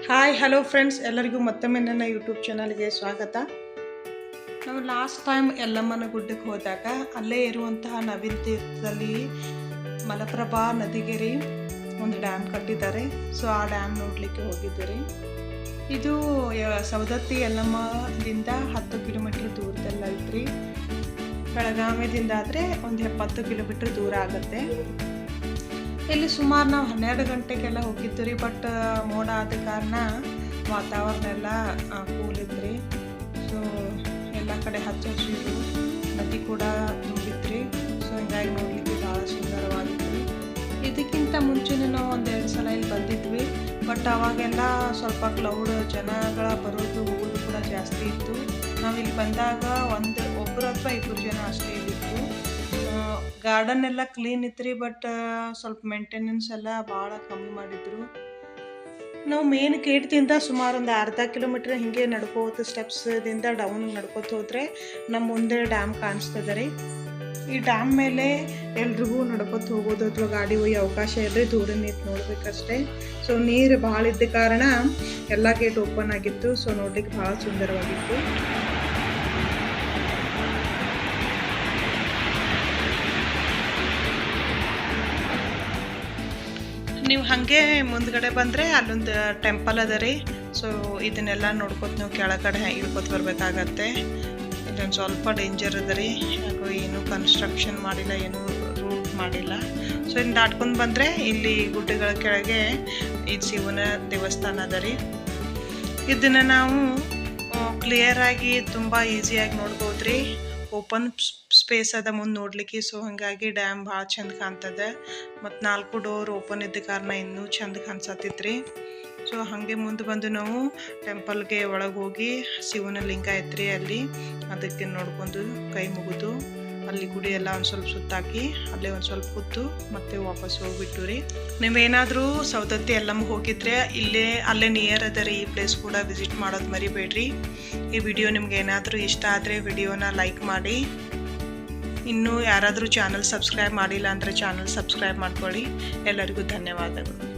Hi hello friends, ಎಲ್ಲರಿಗೂ ಮತ್ತೊಮ್ಮೆ ನನ್ನ ಯೂಟ್ಯೂಬ್ ಚಾನಲ್ಗೆ ಸ್ವಾಗತ. ನಾವು ಲಾಸ್ಟ್ ಟೈಮ್ ಯಲ್ಲಮ್ಮನ ಗುಡ್ಡಕ್ಕೆ ಹೋದಾಗ ಅಲ್ಲೇ ಇರುವಂತಹ ನವಿಲ್ ತೀರ್ಥದಲ್ಲಿ ಮಲಪ್ರಭಾ ನದಿಗೆ ಒಂದು ಡ್ಯಾಮ್ ಕಟ್ಟಿದ್ದಾರೆ. ಸೊ ಆ ಡ್ಯಾಮ್ ನೋಡಲಿಕ್ಕೆ ಹೋಗಿದ್ದೀರಿ. ಇದು ಸವದತ್ತಿ ಯಲ್ಲಮ್ಮದಿಂದ 10 ಕಿಲೋಮೀಟ್ರ್ ದೂರದಲ್ಲಿ ಐತ್ರಿ. ಬೆಳಗಾವಿದಿಂದ ಆದರೆ ಒಂದು 70 ಕಿಲೋಮೀಟ್ರ್ ದೂರ ಆಗುತ್ತೆ. ಇಲ್ಲಿ ಸುಮಾರು ನಾವು 12 ಗಂಟೆಗೆಲ್ಲ ಹೋಗಿದ್ದು ರೀ. ಬಟ್ ಮೋಡ ಆದ ಕಾರಣ ವಾತಾವರಣ ಎಲ್ಲ ಕೂಲ್ ಇದ್ರಿ. ಸೊ ಎಲ್ಲ ಕಡೆ ಹಚ್ಚ ಹಸಿರು, ನದಿ ಕೂಡ ತುಂಬಿದ್ರಿ. ಸೊ ಹಿಂಗಾಗಿ ನೋಡಲಿಕ್ಕೆ ಭಾಳ ಸುಂದರವಾಗಿತ್ತು. ಇದಕ್ಕಿಂತ ಮುಂಚೆನೇ ನಾವು 1-2 ಸಲ ಇಲ್ಲಿ ಬಂದಿದ್ವಿ. ಬಟ್ ಅವಾಗೆಲ್ಲ ಸ್ವಲ್ಪ ಕ್ಲೌಡ್, ಜನಗಳ ಬರೋದು ಹೋಗೋದು ಕೂಡ ಜಾಸ್ತಿ ಇತ್ತು. ನಾವು ಇಲ್ಲಿ ಬಂದಾಗ ಒಬ್ಬರು ಅಥವಾ 2 ಜನ ಅಷ್ಟೇ ಇದ್ದಿತ್ತು. ಗಾರ್ಡನ್ ಎಲ್ಲ ಕ್ಲೀನ್ ಇತ್ತು ರೀ. ಬಟ್ ಸ್ವಲ್ಪ ಮೇಂಟೆನೆನ್ಸ್ ಎಲ್ಲ ಭಾಳ ಕಮ್ಮಿ ಮಾಡಿದ್ರು. ನಾವು ಮೇನ್ ಗೇಟ್ದಿಂದ ಸುಮಾರು ಒಂದು ಅರ್ಧ ಕಿಲೋಮೀಟ್ರ್ ಹಿಂಗೆ ನಡ್ಕೋತ ಸ್ಟೆಪ್ಸ್ದಿಂದ ಡೌನ್ ನಡ್ಕೋತ ಹೋದರೆ ನಮ್ಮ ಮುಂದೆ ಡ್ಯಾಮ್ ಕಾಣಿಸ್ತದೆ ರೀ. ಈ ಡ್ಯಾಮ್ ಮೇಲೆ ಎಲ್ರಿಗೂ ನಡ್ಕೋತ ಹೋಗೋದು ಅಥವಾ ಗಾಡಿ ಒಯ್ಯೋ ಅವಕಾಶ ಇಲ್ಲರಿ, ದೂರ ನೀರು ನೋಡ್ಬೇಕಷ್ಟೇ. ಸೊ ನೀರು ಭಾಳ ಇದ್ದ ಕಾರಣ ಎಲ್ಲ ಗೇಟ್ ಓಪನ್ ಆಗಿತ್ತು. ಸೊ ನೋಡ್ಲಿಕ್ಕೆ ಭಾಳ ಸುಂದರವಾಗಿತ್ತು. ನೀವು ಹಾಗೆ ಮುಂದ್ಗಡೆ ಬಂದರೆ ಅಲ್ಲೊಂದು ಟೆಂಪಲ್ ಅದ ರೀ. ಸೊ ಇದನ್ನೆಲ್ಲ ನೋಡ್ಕೊತ ನೀವು ಕೆಳಗಡೆ ಇಳ್ಕೊತ ಬರಬೇಕಾಗತ್ತೆ. ಇಲ್ಲೊಂದು ಸ್ವಲ್ಪ ಡೇಂಜರ್ ಅದ ರೀ. ಯಾಕೋ ಏನೂ ಕನ್ಸ್ಟ್ರಕ್ಷನ್ ಮಾಡಿಲ್ಲ, ಏನೂ ರೂಟ್ ಮಾಡಿಲ್ಲ. ಸೊ ಇನ್ನು ದಾಟ್ಕೊಂಡು ಬಂದರೆ ಇಲ್ಲಿ ಗುಡ್ಡಗಳ ಕೆಳಗೆ ಇದು ಶಿವನ ದೇವಸ್ಥಾನ ಅದ ರೀ. ಇದನ್ನು ನಾವು ಕ್ಲಿಯರಾಗಿ ತುಂಬ ಈಸಿಯಾಗಿ ನೋಡ್ಬೋದು ರೀ. ಓಪನ್ ಸ್ಪೇಸ್ ಅದ ಮುಂದೆ ನೋಡ್ಲಿಕ್ಕೆ. ಸೊ ಹಾಗಾಗಿ ಡ್ಯಾಮ್ ಭಾಳ ಚಂದ ಕಾಣ್ತದೆ. ಮತ್ತು 4 ಡೋರ್ ಓಪನ್ ಇದ್ದ ಕಾರಣ ಇನ್ನೂ ಚಂದ ಕಾಣಿಸತ್ತಿತ್ರಿ. ಸೊ ಹಾಗೆ ಮುಂದೆ ಬಂದು ನಾವು ಟೆಂಪಲ್ಗೆ ಒಳಗೆ ಹೋಗಿ ಶಿವನ ಲಿಂಗ ಐತ್ರಿ ಅಲ್ಲಿ, ಅದಕ್ಕೆ ನೋಡ್ಕೊಂಡು ಕೈ ಮುಗಿದು ಅಲ್ಲಿ ಗುಡಿ ಎಲ್ಲ ಒಂದು ಸ್ವಲ್ಪ ಸುತ್ತಾಕಿ ಅಲ್ಲೇ ಒಂದು ಸ್ವಲ್ಪ ಕೂತು ಮತ್ತೆ ವಾಪಸ್ ಹೋಗ್ಬಿಟ್ಟು ರೀ. ನೀವೇನಾದರೂ ಸವದತ್ತಿ ಯಲ್ಲಮ್ಮ ಹೋಗಿದ್ರೆ ಅಲ್ಲೇ ನಿಯರ್ ಅದ ರೀ. ಈ ಪ್ಲೇಸ್ ಕೂಡ ವಿಸಿಟ್ ಮಾಡೋದು ಮರಿಬೇಡ್ರಿ. ಈ ವಿಡಿಯೋ ನಿಮ್ಗೆ ಏನಾದರೂ ಇಷ್ಟ ಆದರೆ ವಿಡಿಯೋನ ಲೈಕ್ ಮಾಡಿ. ಇನ್ನೂ ಯಾರಾದರೂ ಚಾನಲ್ ಸಬ್ಸ್ಕ್ರೈಬ್ ಮಾಡಿಲ್ಲ ಅಂದರೆ ಚಾನಲ್ ಸಬ್ಸ್ಕ್ರೈಬ್ ಮಾಡ್ಕೊಳ್ಳಿ. ಎಲ್ಲರಿಗೂ ಧನ್ಯವಾದಗಳು.